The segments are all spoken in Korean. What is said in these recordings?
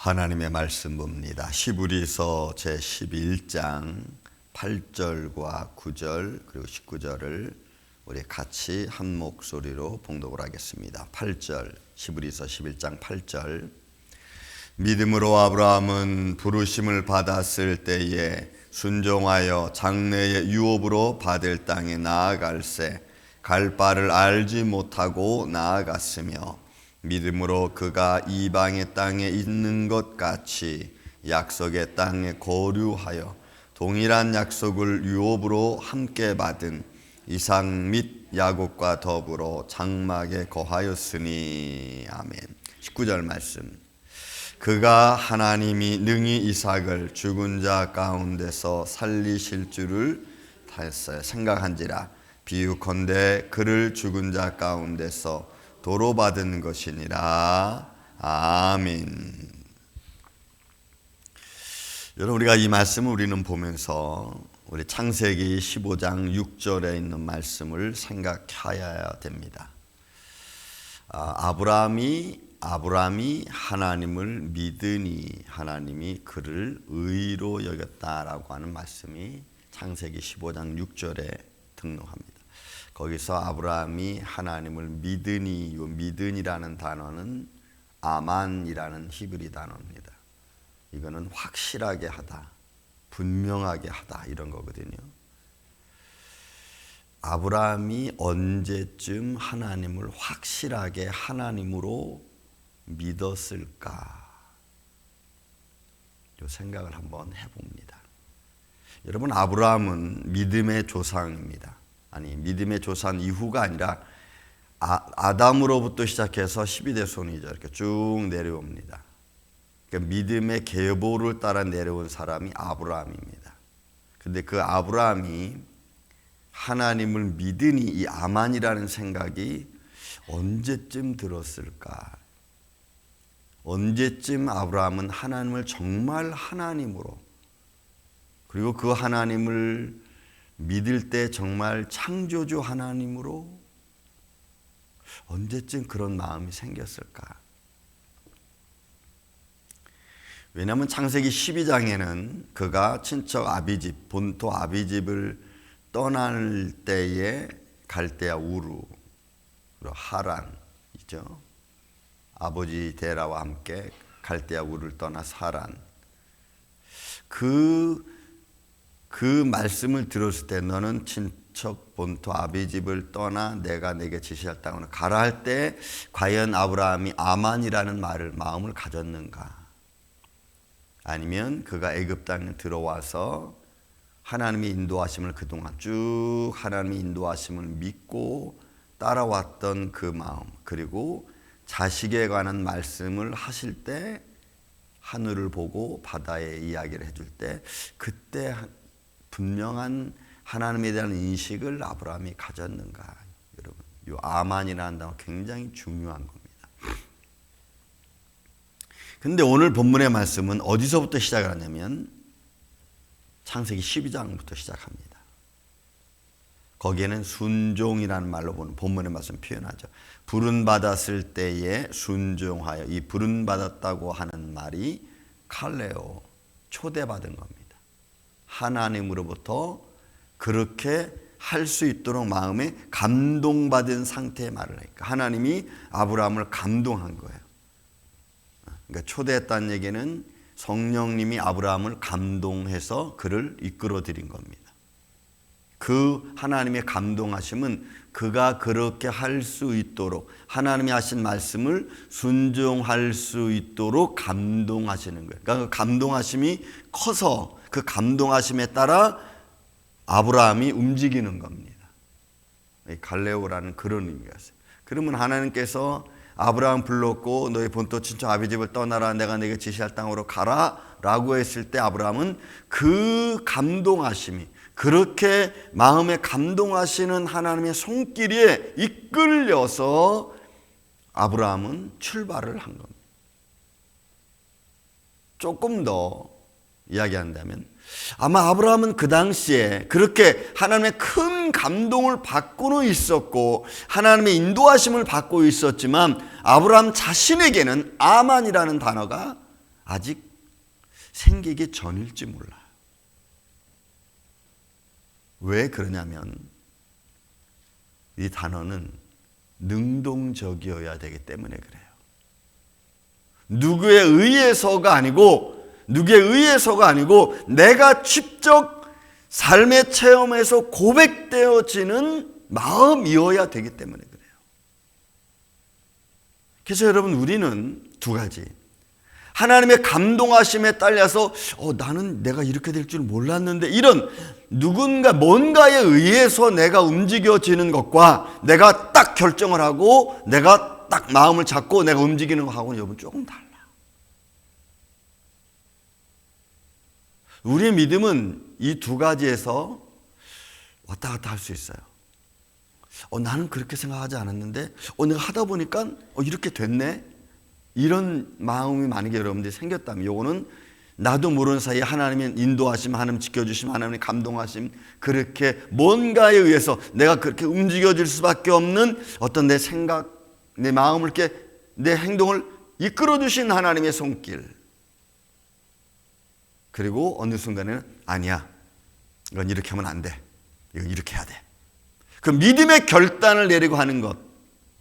하나님의 말씀 봅니다. 히브리서 제11장 8절과 9절 그리고 19절을 우리 같이 한 목소리로 봉독을 하겠습니다. 8절, 히브리서 11장 8절. 믿음으로 아브라함은 부르심을 받았을 때에 순종하여 장래의 유업으로 받을 땅에 나아갈새 갈 바를 알지 못하고 나아갔으며 믿음으로 그가 이방의 땅에 있는 것 같이 약속의 땅에 거류하여 동일한 약속을 유업으로 함께 받은 이삭 및 야곱과 더불어 장막에 거하였으니. 아멘. 19절 말씀. 그가 하나님이 능히 이삭을 죽은 자 가운데서 살리실 줄을 생각한지라. 비유컨대 그를 죽은 자 가운데서 도로 받은 것이니라. 아멘. 여러분, 우리가 이 말씀을 우리는 보면서 우리 창세기 15장 6절에 있는 말씀을 생각해야 됩니다. 아브라함이 하나님을 믿으니 하나님이 그를 의로 여겼다라고 하는 말씀이 창세기 15장 6절에 등록합니다. 거기서 아브라함이 하나님을 믿으니, 이 믿으니라는 단어는 아만이라는 히브리 단어입니다. 이거는 확실하게 하다, 분명하게 하다 이런 거거든요. 아브라함이 언제쯤 하나님을 확실하게 하나님으로 믿었을까? 이 생각을 한번 해봅니다. 여러분, 아브라함은 믿음의 조상입니다. 아니, 믿음의 조상 이후가 아니라 아담으로부터 시작해서 12대손이죠. 이렇게 쭉 내려옵니다. 그러니까 믿음의 계보를 따라 내려온 사람이 아브라함입니다. 근데 그 아브라함이 하나님을 믿으니 이 아만이라는 생각이 언제쯤 들었을까? 언제쯤 아브라함은 하나님을 정말 하나님으로, 그리고 그 하나님을 믿을 때 정말 창조주 하나님으로 언제쯤 그런 마음이 생겼을까? 왜냐하면 창세기 12장에는 그가 친척 아비집, 본토 아비집을 떠날 때에 갈대아 우르, 하란이죠. 아버지 데라와 함께 갈대아 우르를 떠나 하란. 그 말씀을 들었을 때 너는 친척 본토 아비집을 떠나 내가 내게 지시할 땅으로 가라 할 때 과연 아브라함이 아만이라는 마음을 가졌는가? 아니면 그가 애굽 땅에 들어와서 하나님의 인도하심을 그동안 쭉 하나님의 인도하심을 믿고 따라왔던 그 마음, 그리고 자식에 관한 말씀을 하실 때 하늘을 보고 바다의 이야기를 해줄 때 그때 분명한 하나님에 대한 인식을 아브라함이 가졌는가? 여러분, 이 아만이라는 단어 굉장히 중요한 겁니다. 근데 오늘 본문의 말씀은 어디서부터 시작을 하냐면 창세기 12장부터 시작합니다. 거기에는 순종이라는 말로 본문의 말씀 표현하죠. 부른 받았을 때에 순종하여, 이 부른 받았다고 하는 말이 칼레오, 초대받은 겁니다. 하나님으로부터 그렇게 할 수 있도록 마음에 감동받은 상태의 말을 하니까 하나님이 아브라함을 감동한 거예요. 그러니까 초대했다는 얘기는 성령님이 아브라함을 감동해서 그를 이끌어 드린 겁니다. 그 하나님의 감동하심은 그가 그렇게 할 수 있도록, 하나님이 하신 말씀을 순종할 수 있도록 감동하시는 거예요. 그러니까 그 감동하심이 커서 그 감동하심에 따라 아브라함이 움직이는 겁니다. 갈레오라는 그런 의미가 있어요. 그러면 하나님께서 아브라함 불렀고 너희 본토 친척 아비집을 떠나라, 내가 내게 지시할 땅으로 가라 라고 했을 때 아브라함은 그 감동하심이, 그렇게 마음에 감동하시는 하나님의 손길에 이끌려서 아브라함은 출발을 한 겁니다. 조금 더 이야기한다면 아마 아브라함은 그 당시에 그렇게 하나님의 큰 감동을 받고는 있었고 하나님의 인도하심을 받고 있었지만 아브라함 자신에게는 아만이라는 단어가 아직 생기기 전일지 몰라요. 왜 그러냐면 이 단어는 능동적이어야 되기 때문에 그래요. 누구에 의해서가 아니고 내가 직접 삶의 체험에서 고백되어지는 마음이어야 되기 때문에 그래요. 그래서 여러분, 우리는 두 가지, 하나님의 감동하심에 딸려서 나는 내가 이렇게 될 줄 몰랐는데, 이런 뭔가에 의해서 내가 움직여지는 것과 내가 딱 결정을 하고 내가 딱 마음을 잡고 내가 움직이는 것하고는 여러분 조금 달라. 우리의 믿음은 이 두 가지에서 왔다 갔다 할 수 있어요. 나는 그렇게 생각하지 않았는데 내가 하다 보니까 이렇게 됐네, 이런 마음이 만약에 여러분들이 생겼다면, 요거는 나도 모르는 사이에 하나님의 인도하심, 하나님 지켜주심, 하나님의 감동하심, 그렇게 뭔가에 의해서 내가 그렇게 움직여질 수밖에 없는 어떤 내 생각, 내 마음을 이렇게 내 행동을 이끌어 주신 하나님의 손길. 그리고 어느 순간에는 아니야, 이건 이렇게 하면 안 돼, 이건 이렇게 해야 돼. 그 믿음의 결단을 내리고 하는 것,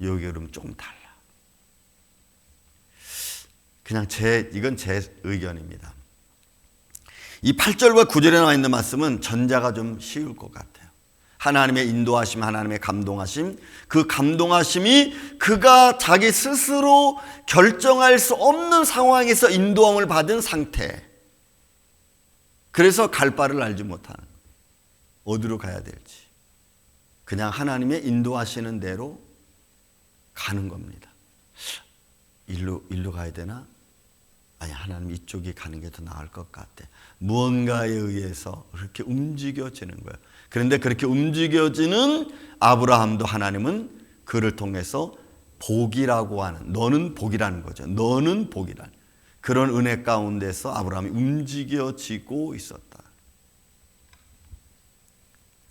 여기 여러분 조금 달라. 그냥 이건 제 의견입니다. 이 8절과 9절에 나와 있는 말씀은 전자가 좀 쉬울 것 같아요. 하나님의 인도하심, 하나님의 감동하심, 그 감동하심이 그가 자기 스스로 결정할 수 없는 상황에서 인도함을 받은 상태. 그래서 갈 바를 알지 못하는, 어디로 가야 될지 그냥 하나님의 인도하시는 대로 가는 겁니다. 일로 가야 되나? 아니, 하나님 이쪽이 가는 게 더 나을 것 같아. 무언가에 의해서 그렇게 움직여지는 거예요. 그런데 그렇게 움직여지는 아브라함도 하나님은 그를 통해서 복이라고 하는, 너는 복이라는 거죠. 너는 복이라는 그런 은혜 가운데서 아브라함이 움직여지고 있었다.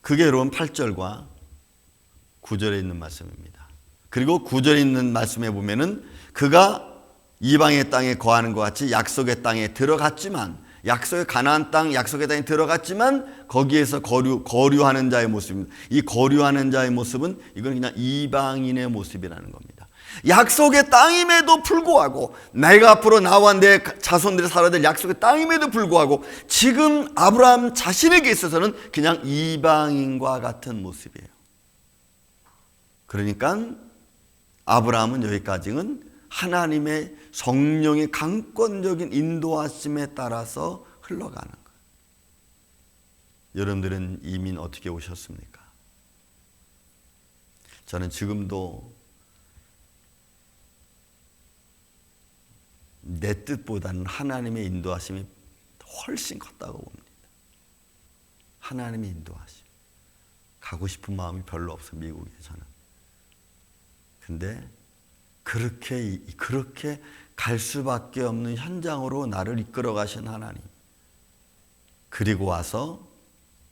그게 여러분 8절과 9절에 있는 말씀입니다. 그리고 9절에 있는 말씀에 보면은 그가 이방의 땅에 거하는 것 같이 약속의 땅에 들어갔지만, 약속의 가나안 땅, 약속의 땅에 들어갔지만 거기에서 거류하는 자의 모습입니다. 이 거류하는 자의 모습은 이건 그냥 이방인의 모습이라는 겁니다. 약속의 땅임에도 불구하고, 내가 앞으로 나와 내 자손들이 살아야 될 약속의 땅임에도 불구하고 지금 아브라함 자신에게 있어서는 그냥 이방인과 같은 모습이에요. 그러니까 아브라함은 여기까지는 하나님의 성령의 강권적인 인도하심에 따라서 흘러가는 거예요. 여러분들은 이민 어떻게 오셨습니까? 저는 지금도 내 뜻보다는 하나님의 인도하심이 훨씬 컸다고 봅니다. 하나님의 인도하심. 가고 싶은 마음이 별로 없어, 미국에 저는. 근데 그렇게 갈 수밖에 없는 현장으로 나를 이끌어 가신 하나님. 그리고 와서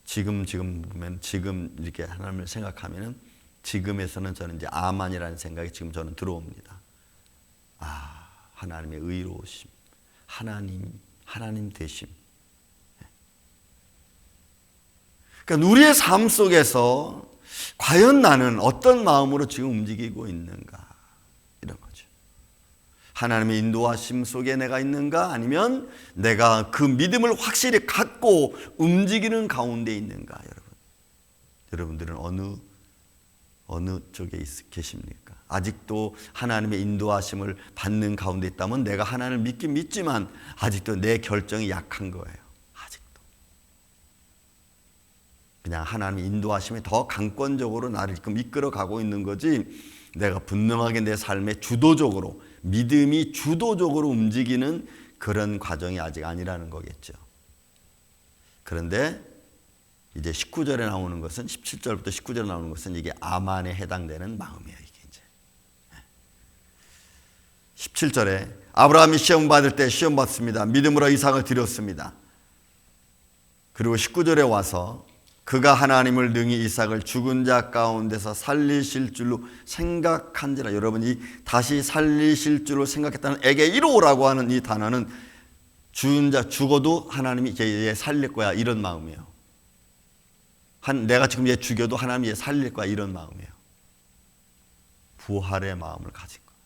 지금 보면, 지금 이렇게 하나님을 생각하면은 지금에서는 저는 이제 아만이라는 생각이 지금 저는 들어옵니다. 하나님의 의로우심, 하나님 되심. 그러니까 우리의 삶 속에서 과연 나는 어떤 마음으로 지금 움직이고 있는가, 이런 거죠. 하나님의 인도하심 속에 내가 있는가, 아니면 내가 그 믿음을 확실히 갖고 움직이는 가운데 있는가. 여러분들은 어느 쪽에 계십니까? 아직도 하나님의 인도하심을 받는 가운데 있다면 내가 하나님을 믿긴 믿지만 아직도 내 결정이 약한 거예요. 아직도 그냥 하나님의 인도하심이 더 강권적으로 나를 지금 이끌어가고 있는 거지, 내가 분명하게 내 삶에 주도적으로, 믿음이 주도적으로 움직이는 그런 과정이 아직 아니라는 거겠죠. 그런데 이제 19절에 나오는 것은, 17절부터 19절에 나오는 것은 이게 아만에 해당되는 마음이에요. 이게 이제 17절에 아브라함이 시험 받을 때 시험 받습니다. 믿음으로 이삭을 드렸습니다. 그리고 19절에 와서 그가 하나님을 능히 이삭을 죽은 자 가운데서 살리실 줄로 생각한지라. 여러분이 다시 살리실 줄로 생각했다는 에게 이로라고 하는 이 단어는 죽은 자 죽어도 하나님이 얘 살릴 거야 이런 마음이에요. 내가 지금 얘 죽여도 하나님이 얘 살릴 거야 이런 마음이에요. 부활의 마음을 가진 거예요.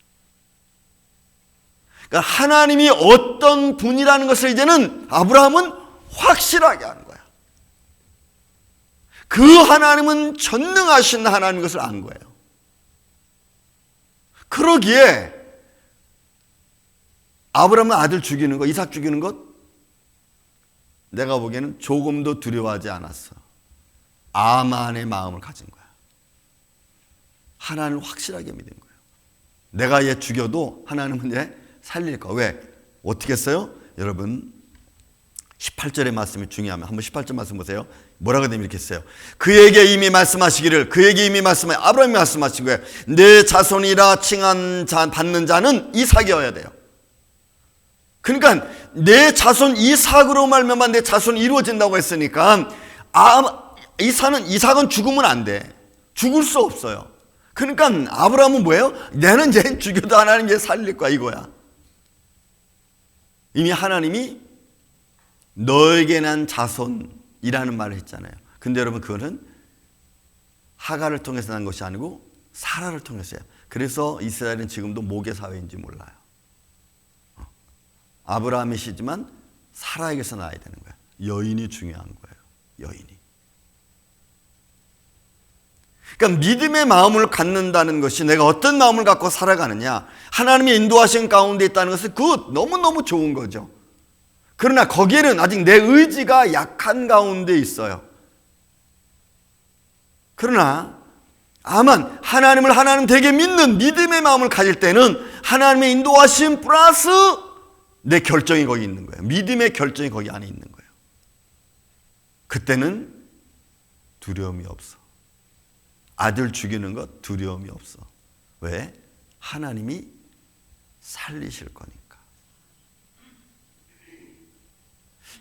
그러니까 하나님이 어떤 분이라는 것을 이제는 아브라함은 확실하게 하는 거야. 그 하나님은 전능하신 하나님인 것을 안 거예요. 그러기에 아브라함은 아들 죽이는 것, 이삭 죽이는 것 내가 보기에는 조금도 두려워하지 않았어. 아만의 마음을 가진 거야. 하나님을 확실하게 믿은 거예요. 내가 얘 죽여도 하나님은 얘 살릴 거야. 왜? 어떻게 했어요? 여러분 18절의 말씀이 중요하면 한번 18절 말씀 보세요. 뭐라고 되면 이렇게 했어요. 그에게 이미 말씀하시기를, 그에게 이미 아브라함이 말씀하신 거예요. 내 자손이라 칭한 자, 받는 자는 이삭이어야 돼요. 그러니까 내 자손 이삭으로 말미암아 내 자손이 이루어진다고 했으니까 이삭은 죽으면 안 돼. 죽을 수 없어요. 그러니까 아브라함은 뭐예요? 내는 얘 죽여도 하나님 얘 살릴 거야 이거야. 이미 하나님이 너에게 난 자손이라는 말을 했잖아요. 근데 여러분 그거는 하갈을 통해서 난 것이 아니고 사라를 통해서요. 그래서 이스라엘은 지금도 모계 사회인지 몰라요. 아브라함이시지만 사라에게서 나야 되는 거예요. 여인이 중요한 거예요. 여인이. 그러니까 믿음의 마음을 갖는다는 것이 내가 어떤 마음을 갖고 살아가느냐, 하나님의 인도하신 가운데 있다는 것은 그것 너무너무 좋은 거죠. 그러나 거기에는 아직 내 의지가 약한 가운데 있어요. 그러나 아만 하나님을 하나님 되게 믿는 믿음의 마음을 가질 때는 하나님의 인도하심 플러스 내 결정이 거기 있는 거예요. 믿음의 결정이 거기 안에 있는 거예요. 그때는 두려움이 없어. 아들 죽이는 것 두려움이 없어. 왜? 하나님이 살리실 거니까.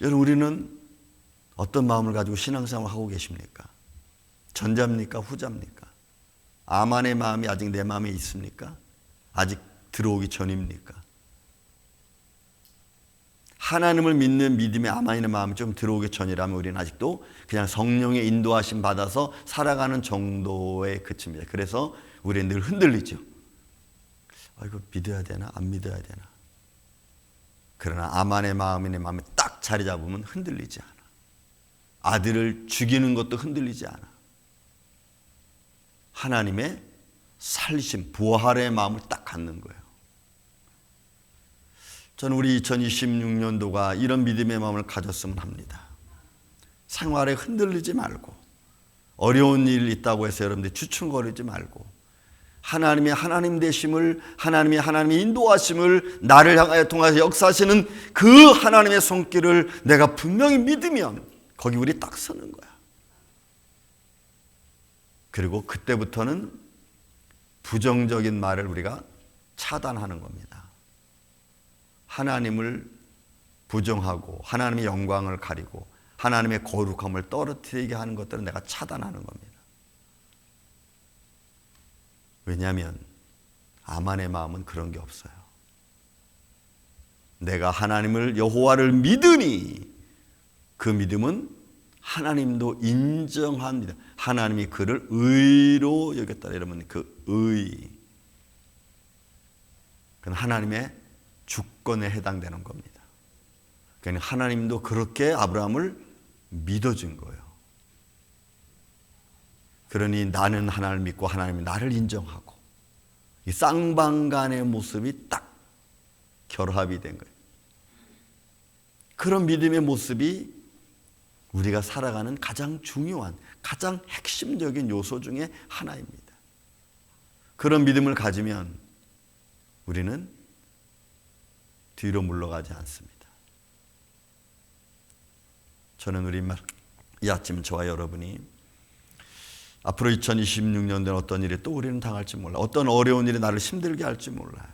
여러분 우리는 어떤 마음을 가지고 신앙생활을 하고 계십니까? 전자입니까? 후자입니까? 아만의 마음이 아직 내 마음에 있습니까? 아직 들어오기 전입니까? 하나님을 믿는 믿음의 아만의 마음이 좀 들어오기 전이라면 우리는 아직도 그냥 성령의 인도하심 받아서 살아가는 정도에 그칩니다. 그래서 우리는 늘 흔들리죠. 이거 믿어야 되나? 안 믿어야 되나? 그러나 아만의 마음이 내 마음에 딱 자리 잡으면 흔들리지 않아. 아들을 죽이는 것도 흔들리지 않아. 하나님의 살리심, 부활의 마음을 딱 갖는 거예요. 저는 우리 2026년도가 이런 믿음의 마음을 가졌으면 합니다. 생활에 흔들리지 말고, 어려운 일 있다고 해서 여러분들이 주춤거리지 말고, 하나님의 하나님 되심을, 하나님의 인도하심을 나를 향하여 통해서 역사하시는 그 하나님의 손길을 내가 분명히 믿으면 거기 우리 딱 서는 거야. 그리고 그때부터는 부정적인 말을 우리가 차단하는 겁니다. 하나님을 부정하고 하나님의 영광을 가리고 하나님의 거룩함을 떨어뜨리게 하는 것들은 내가 차단하는 겁니다. 왜냐하면 아만의 마음은 그런 게 없어요. 내가 하나님을 여호와를 믿으니 그 믿음은 하나님도 인정한 믿음. 하나님이 그를 의로 여겼다. 여러분 그 의, 그건 하나님의 주권에 해당되는 겁니다. 그러니까 하나님도 그렇게 아브라함을 믿어준 거예요. 그러니 나는 하나님을 믿고 하나님이 나를 인정하고 이 쌍방간의 모습이 딱 결합이 된 거예요. 그런 믿음의 모습이 우리가 살아가는 가장 중요한, 가장 핵심적인 요소 중에 하나입니다. 그런 믿음을 가지면 우리는 뒤로 물러가지 않습니다. 저는 이 아침 저와 여러분이 앞으로 2026년도에 어떤 일이 또 우리는 당할지 몰라요. 어떤 어려운 일이 나를 힘들게 할지 몰라요.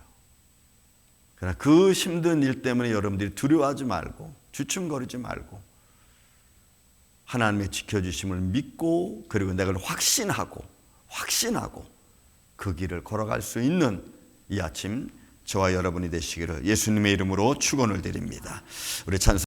그러나 그 힘든 일 때문에 여러분들이 두려워하지 말고 주춤거리지 말고 하나님의 지켜주심을 믿고 그리고 내가 확신하고 그 길을 걸어갈 수 있는 이 아침 저와 여러분이 되시기를 예수님의 이름으로 축원을 드립니다. 우리 찬송